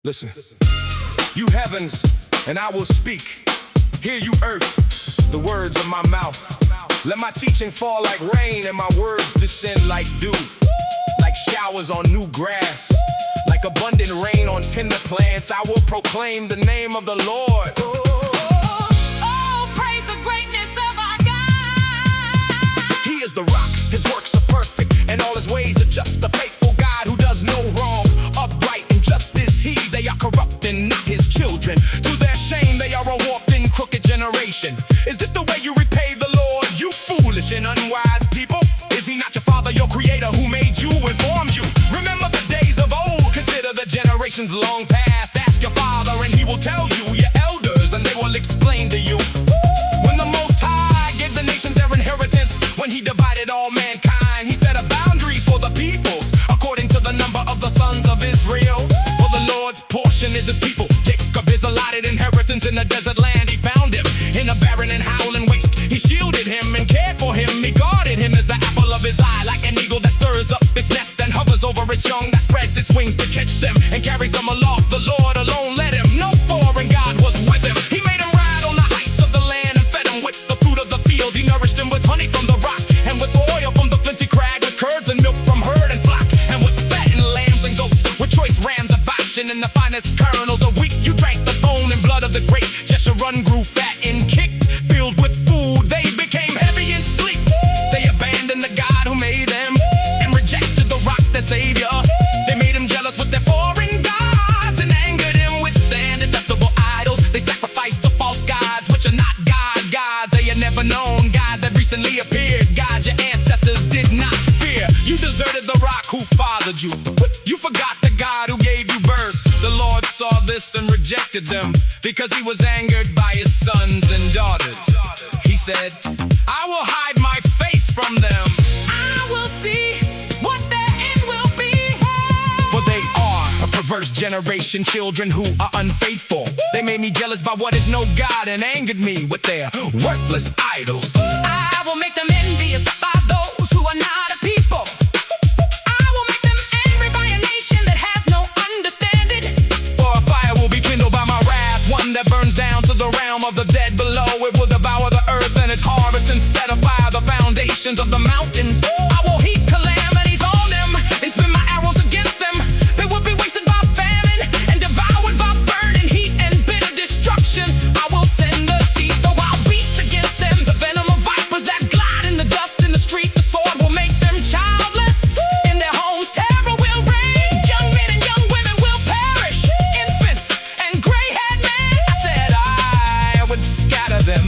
Listen, you heavens, and I will speak. Hear you earth, the words of my mouth. Let my teaching fall like rain, and my words descend like dew. Like showers on new grass, like abundant rain on tender plants. I will proclaim the name of the Lord. Oh, praise the greatness of our God. He is the rock, his works are perfect, and all his ways are just. A faithful God who does no wrong. Upright and just is he. They are corrupt and not his children. To their shame they are a warped and crooked generation. Is this the way you repay the Lord, you foolish and unwise people? Is he not your father, your creator, who made you and formed you? Remember the days of old, consider the generations long past. Ask your father and he will tell you, your elders, and they will explain to you. When the Most High gave the nations their inheritance, when he divided all mankind, he set a boundary for the peoples, according to the number of the sons of Israel. For the Lord's portion is his people. Jacob is allotted inheritance in the desert land. He found him in a barren and howling waste. He shielded him and cared for him. He guarded him as the apple of his eye, like an eagle that stirs up its nest and hovers over its young, that spreads its wings to catch them and carries them aloft. The Lord alone led him, no foreign God was with him. He made him ride on the heights of the land and fed him with the fruit of the field. He nourished him with honey from the rock and with oil from the flinty crag, with curds and milk from herd and flock, and with fattened lambs and goats, with choice rams of Bashan and the finest kernels of wheat. You drank the bone and blood of the great. Jeshurun grew fat and kicked, filled with food. They became heavy and sleek. They abandoned the God who made them and rejected the rock, their savior. They made him jealous with their foreign gods and angered him with their detestable idols. They sacrificed to false gods, which are not gods they had never known, gods that recently appeared, gods your ancestors did not fear. You deserted the rock who fathered you. You forgot the God who gave you birth. The Lord saw this and rejected them, because he was angered by his sons and daughters. He said, I will hide my face from them. I will see what their end will be. For they are a perverse generation, children who are unfaithful. They made me jealous by what is no God and angered me with their worthless idols. I will make them envious by those who are not a people. I will make them angry by a nation that has no understanding. For a fire will be kindled by my wrath, one that burns down to the realm of the dead below. It will devour the earth and its harvest and set afire the foundations of the mountains. I will heap calamities on them and spin my arrows against them. They will be wasted by famine and devoured by burning heat and bitter destruction. I will send the teeth of wild beasts against them, the venom of vipers that glide in the dust in the street. The sword will make them childless. In their homes terror will reign. Young men and young women will perish. Infants and gray-haired men. I said I would scatter them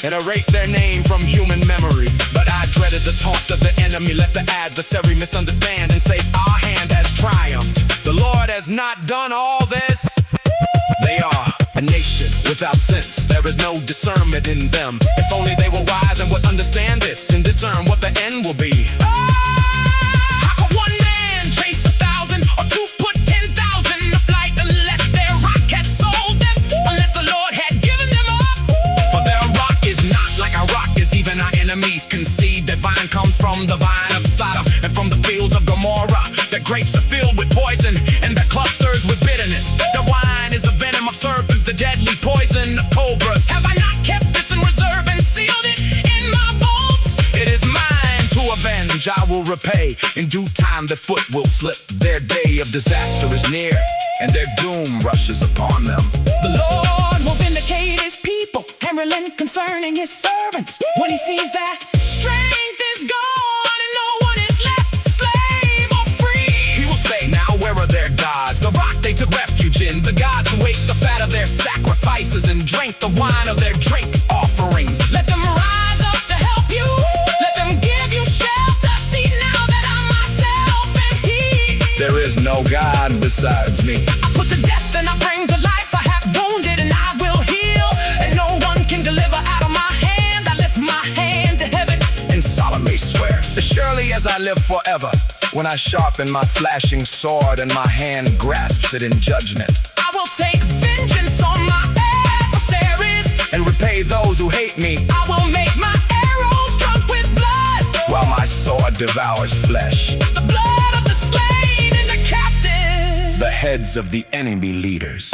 and erase their name from human memory. But I dreaded the taunt of the enemy, lest the adversary misunderstand and say our hand has triumphed. The Lord has not done all this. They are a nation without sense. There is no discernment in them. If only they were wise and would understand this and discern what the end will be. How could one man chase 1,000 or two put 10,000 to flight unless their rock had sold them, unless the Lord had given them up? For their rock is not like our rock is. Even our enemies concede that vine comes from the vine of Sodom and from the fields of Gomorrah. Their grapes are filled with poison and their clusters with bitterness. Their wine is the venom of serpents, the deadly poison of cobras. Have I not kept this in reserve and sealed it in my vaults? It is mine to avenge, I will repay. In due time the foot will slip. Their day of disaster is near, and their doom rushes upon them. The Lord will vindicate his people and relent concerning his servants. When he sees that strength is gone and no one is left, slave or free, he will say, now where are their gods? The rock they took refuge in, the gods who ate the fat of their sacrifices and drank the wine of their drink offerings. Let them rise up to help you. Let them give you shelter. See now that I myself am he. There is no God besides me. I put to death and I bring to life. I have wounded and I will heal, and no one can deliver out of my hand. I lift my hand to heaven and solemnly swear, as surely as I live forever, when I sharpen my flashing sword and my hand grasps it in judgment, I will take vengeance on my adversaries and repay those who hate me. I will make my arrows drunk with blood, while my sword devours flesh. The blood of the slain and the captives. the heads of the enemy leaders.